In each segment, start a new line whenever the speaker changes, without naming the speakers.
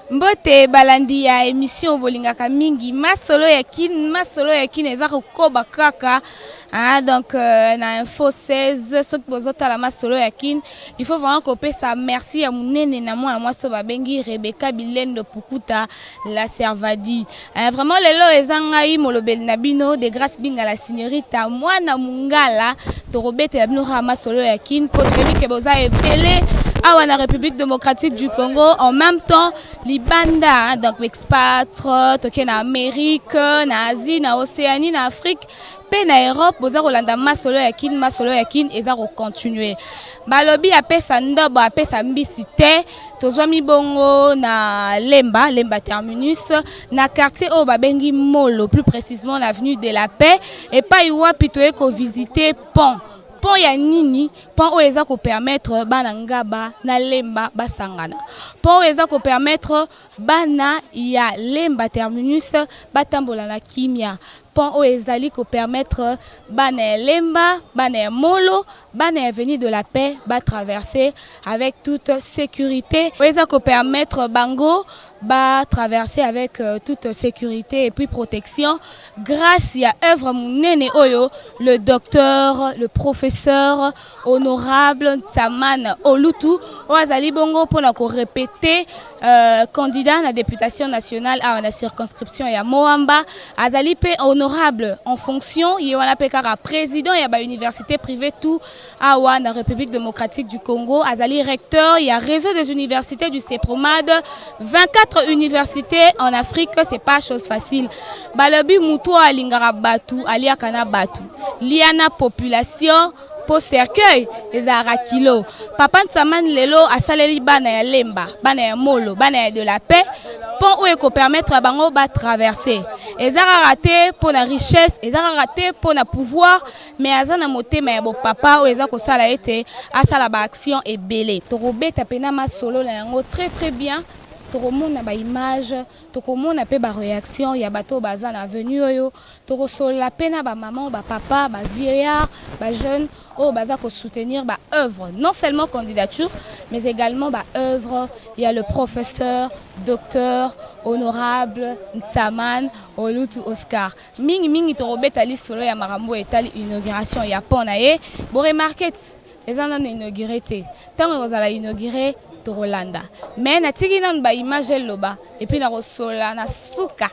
Mbote balandi ya émission bolingaka mingi masolo ya kin eza kokoba kaka. Donc na info 16 ce que vous la masolo ya kin il faut vraiment couper ça merci à munene na moi so babengi Rebecca Bilendo Pukuta la Servadi. Vraiment lelo ezangai molobel na bino de grâce binga la signorita moi na mungala to robete ya bino masolo ya kin pour que boza epele à la République démocratique du Congo en même temps Libanda donc expat toke na Amérique na Asie na Océanie na Afrique pe na Europe boza kolanda masolo ya kin eza ko continuer balobi apesa ndobo apesa mbisi te tozwa mibongo na Lemba terminus na quartier o babengi Molo plus précisément l'avenue de la Paix et pas iwa pitoye ko visiter pont ya nini pont oyo ko permettre bana ngaba na Lemba basangana pont oyo ko permettre bana ya Lemba terminus batambola na kimia pont oyo ko permettre bana ya Lemba bana ya Molo bana ya avenue de la Paix ba traverser avec toute sécurité oyo ko permettre bango ba traverser avec toute sécurité et puis protection grâce à œuvre munene oyo le docteur le professeur honorable Tsaman Olutu oazali bongo pona ko répéter candidat à la députation nationale à la circonscription ya Moamba azali pe honorable en fonction ywana pe kaka président ya ba université privée tout à la République démocratique du Congo azali recteur ya réseau des universités du CEPROMAD 24 universités en Afrique c'est pas chose facile balobi muto alingara batu aliakana batu liana population pour cercueil ezara kilo papa Tsaman lelo asaleli bana ya Lemba bana ya Molo bana ya de la Paix pont où ko permettre bango ba traverser ezara raté pour la richesse ezara raté pour la pouvoir mais azana motema ya bo papa ou ezako sala ete asala ba action ebele to robeta pena masolo la yango très bien tokomona ba image tokomona pe ba réaction ya bato baza na venue oyo tokosola pena ba maman ba papa ba vieillard ba jeune o baza ko soutenir ba œuvre non seulement candidature mais également ba œuvre il y a le professeur docteur honorable Tsaman Olutu Oscar mingi torobeta lisolo ya marambo etali inauguration ya ponaye bo remarquer les ans inauguré tant que vous allez inaugurer Rolanda mais na tiki nan ba image loba et puis na rosola na suka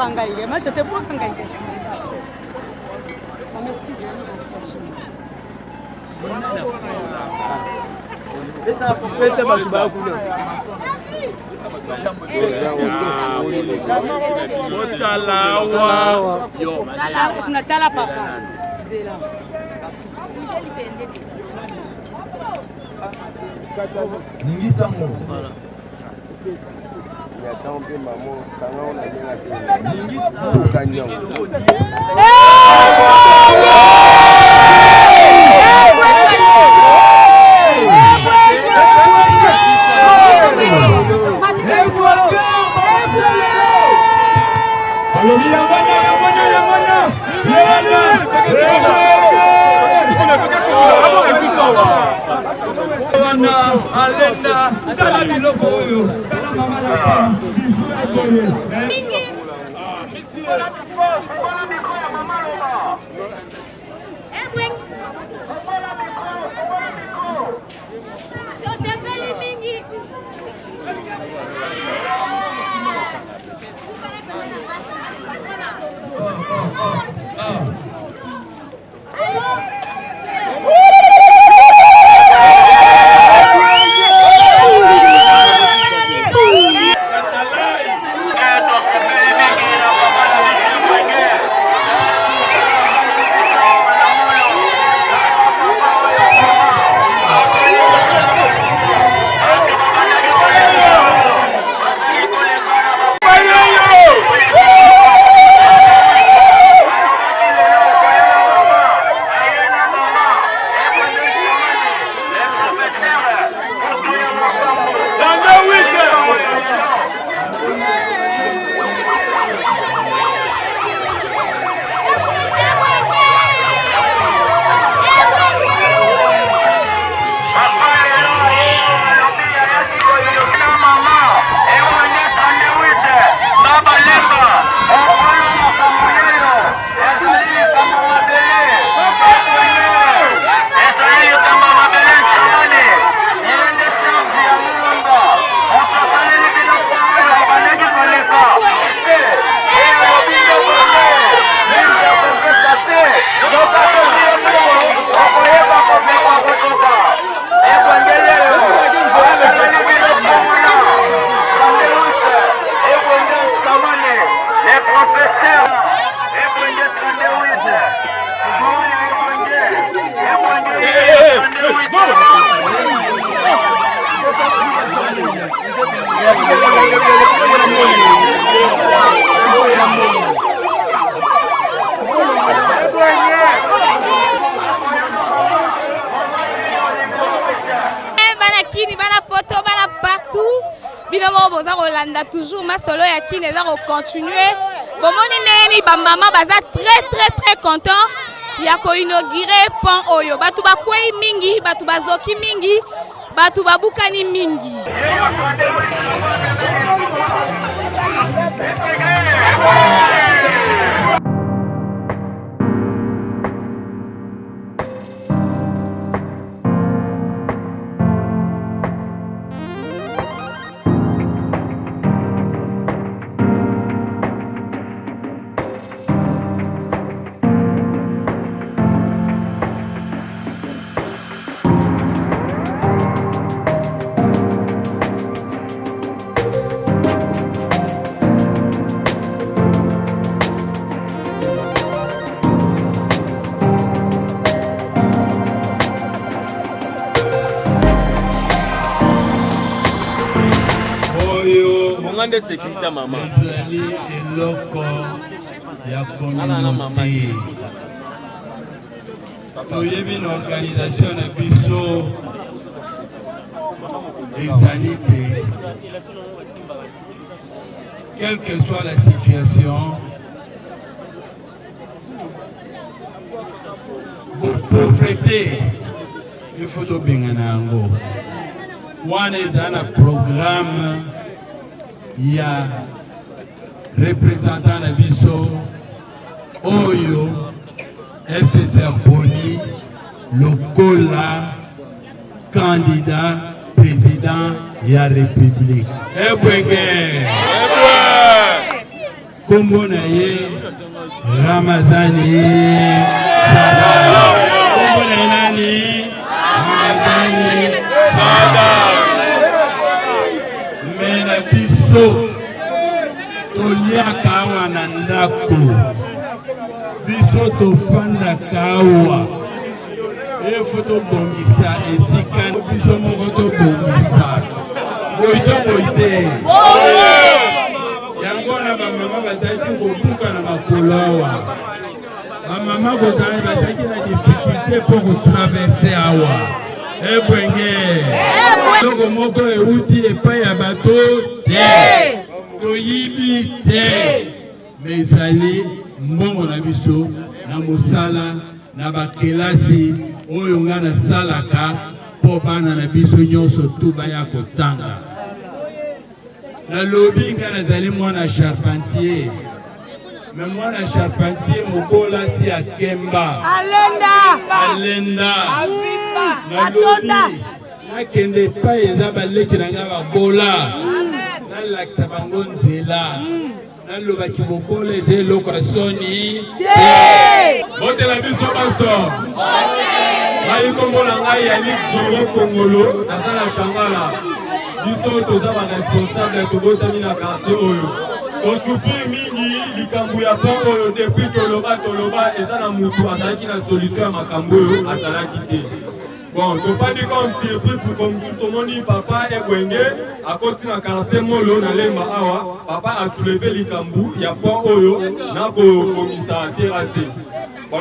Kangaïge. Moi, j'étais pour Kangaïge.
Toujours ma solo ya qui les a continuer bon moni ba maman baza très content ya ko inaugurer pont oyo batu ba kwei mingi batu bazoki mingi batu babukani mingi
de sécurité maman.
Une organisation de biseau exalité. Quelle que soit la situation, pour fêter, il faut tout bien en One is un programme. Il y a représentant de Bisso, Oyo, FCCR Boni, Lokola, candidat, président de la République. kombo na ye Ramazani kombo na ye nani Ramazani mena biso toliaka awa na ndako biso tofandaka awa efo tobongisa esika biso moko tobongisa boite yango na bamama bazalaki kobuka na makolo awa bamama bazalaki na difficulté mpo kotraverse awa ebwenge eloko moko euti epai ya bato te toyibi te me ezali mbongo na biso na mosala na bakelasi oyo nga nasalaka mpo bana na biso nyonso tu baya kotanga nalobi nga nazali mwana charpentier me mwana charpentier mobola si akemba alenda nalobi nakende epai eza baleki na nga babola nalakisa bango nzela nalobaki mobola eza eloko ya soni botela biso baso ngai kombo na ngai Yannick Zoro Kongolo naza na Changala biso toza baresponsable ya tobotami na quartier oyo tosufri mingi likambo ya mpo oyo depuis toloba eza na mutu azalaki na solution ya makambo oyo azalaki te bon tofandi comme surprise comme tomoni papa ebwenge akoti na quartier molo na lemba awa papa asouleve likambo ya mpo oyo na kokokisa terrasse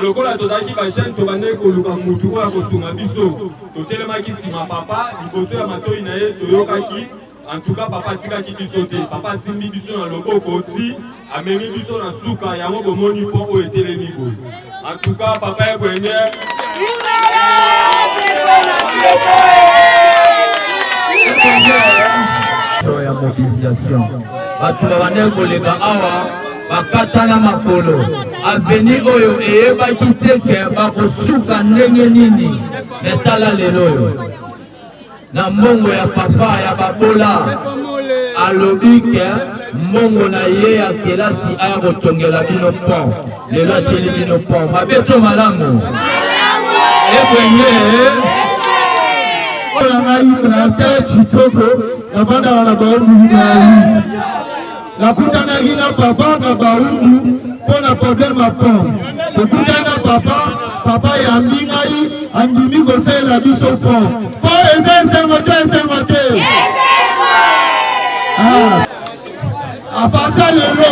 lokola tozalaki bachaine tobandaki koluka mutu oyo akosunga biso totelemaki nsima papa liboso ya matoi na ye toyokaki en tout cas papa atikaki biso te papa asimbi biso na loboko ti amemi biso na suka yango bomoni mpo oyo etelemi boye en tout cas papa ebwenge
ya mobilisation bato babandaki koleka awa bakatana makolo aveni oyo eyebaki teke bakosuka ndenge nini netala lelo oyo na mbongo ya papa ya babola alobi ke mbongo na ye ya kelasi aya kotongela bino pont lelo atieli bino pont mabeto malamu ebwenge
ngai kitoko nabanda wana baundu na nakutanaki na papa na baundu mpo na problème ya pont tokutani na papa yambi ngai andimi kosalela biso pont mpo eza esengo te apartir lelo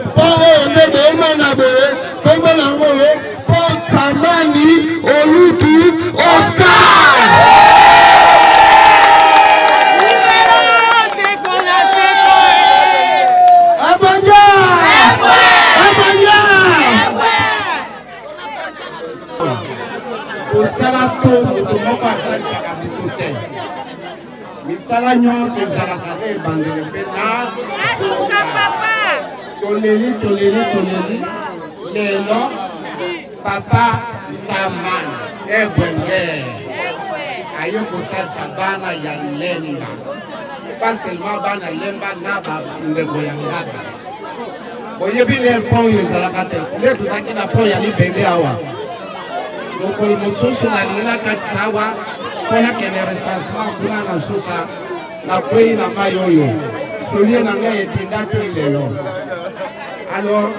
mpo oyo nde boomona boye kombo nango oyo mpo Tsamani Olutu Oscar osala to moto moko asalisaka biso te misala nyonso ezalaka te ebandele mpe na toleli lelo papa Tsamani ebwenge aye kosalisa bana ya lenga pas seulement bana lemba na bandeko ya ngaka boyebi le mpo oyo ezalaka te nde tozalaki na mpo ya libende awa mokolo mosusu nalingi nakatisa awa mpona kende recensement kuna na suka nakwei na mai oyo solie na ngai etindaki lelo alors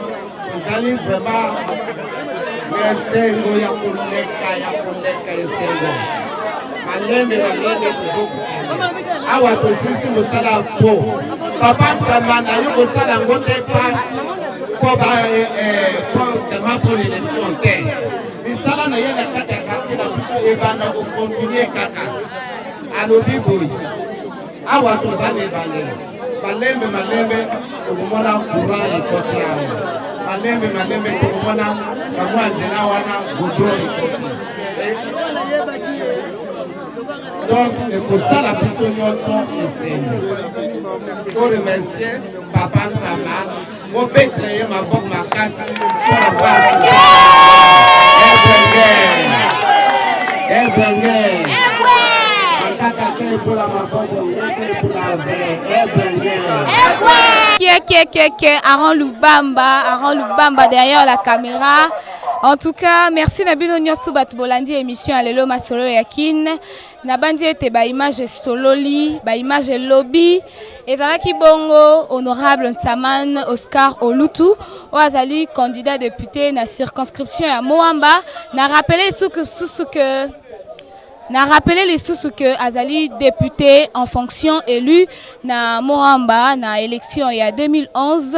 ezali vraiment esengo ya koleka esengo malembe tozokokende awa tosisi mosala po papa Tsamani ayo kosala yango te seulement pour l'élection te misala na ye na kati ya quartier na biso ebanda kokontinue kaka alobi boye awa toza na ebandela malembe tokomona courant ekoti awa malembe tokomona kamwa nzela wana goudron ekoti donc ekosala biso nyonso esengo toremercie papa Tsamani mobetre ye maboko makasi mpona voir ebwenge kaka te mpona maboko ye te mpona ve ebwenge
Aaron Lubamba derrière la caméra. En tout cas, merci Nabino Nyostu Batbolandi émission Alelo Masolo Yakin. Nabandi était ba image sololi, ba image lobby. Ezalaki bongo honorable Ntaman Oscar Olutu, Oazali candidat député na circonscription à Moamba. Na rappelé les sous que Azali député en fonction élu na Moamba na élection il y a 2011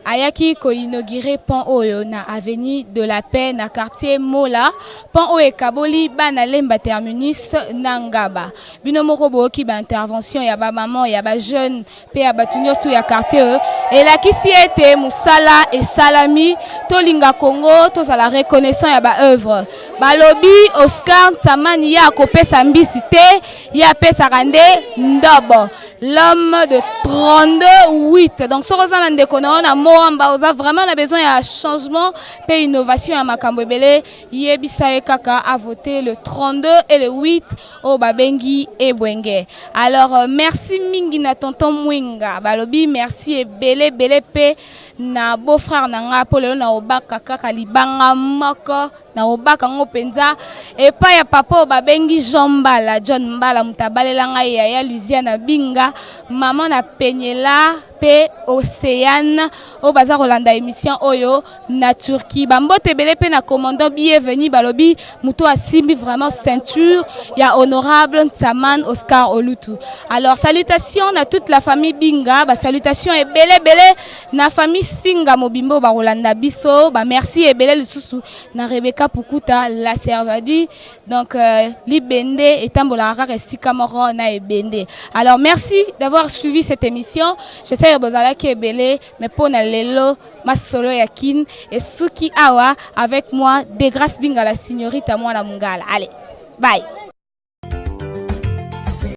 ayaki ko inauguré pont oyo na avenue de la Paix na quartier Mola pont oyo kaboli bana lemba terminus nangaba bino moko boki ba intervention ya ba maman ya ba jeune pe ya batunyos tout ya quartier et la kisi était musala et salami tolinga Congo to la reconnaissant ya ba œuvre balobi Oscar Ntamani ya pesa mbisite ya pesa rande ndobo l'homme de 38 donc ce que ndeko na Moamba oza vraiment la besoin ya changement pe innovation ya makambo ebele yebisa kaka a voté le 32 et le 8 au babengi ebwenge alors merci mingi na tonton Mwinga balobi merci ebele bele pe na beau frère nanga polelo na obaka kaka libanga moko na obaka ngopenza et pa ya papa babengi John Mbala mutabalela ngai ya Luziana Binga maman na penyela pe Océane au bazar Rolanda émission oyo na Turquie bambote belé pe na commandant bienvenue balobi muto asimbi vraiment ceinture ya honorable Ntaman Oscar Olutu alors salutations à toute la famille Binga ba salutations et belé na famille Singa Mobimbo ba Rolanda biso ba merci et belé lisusu na Rebecca Pukuta la Servadi donc libende et tambola kaka sika moko na ebende alors merci d'avoir suivi cette émission j'essaie bozala ki ebele mais pour na lelo masolo yakin et Suki Awa avec moi de grâce Binga la signorita moi la mungala allez bye.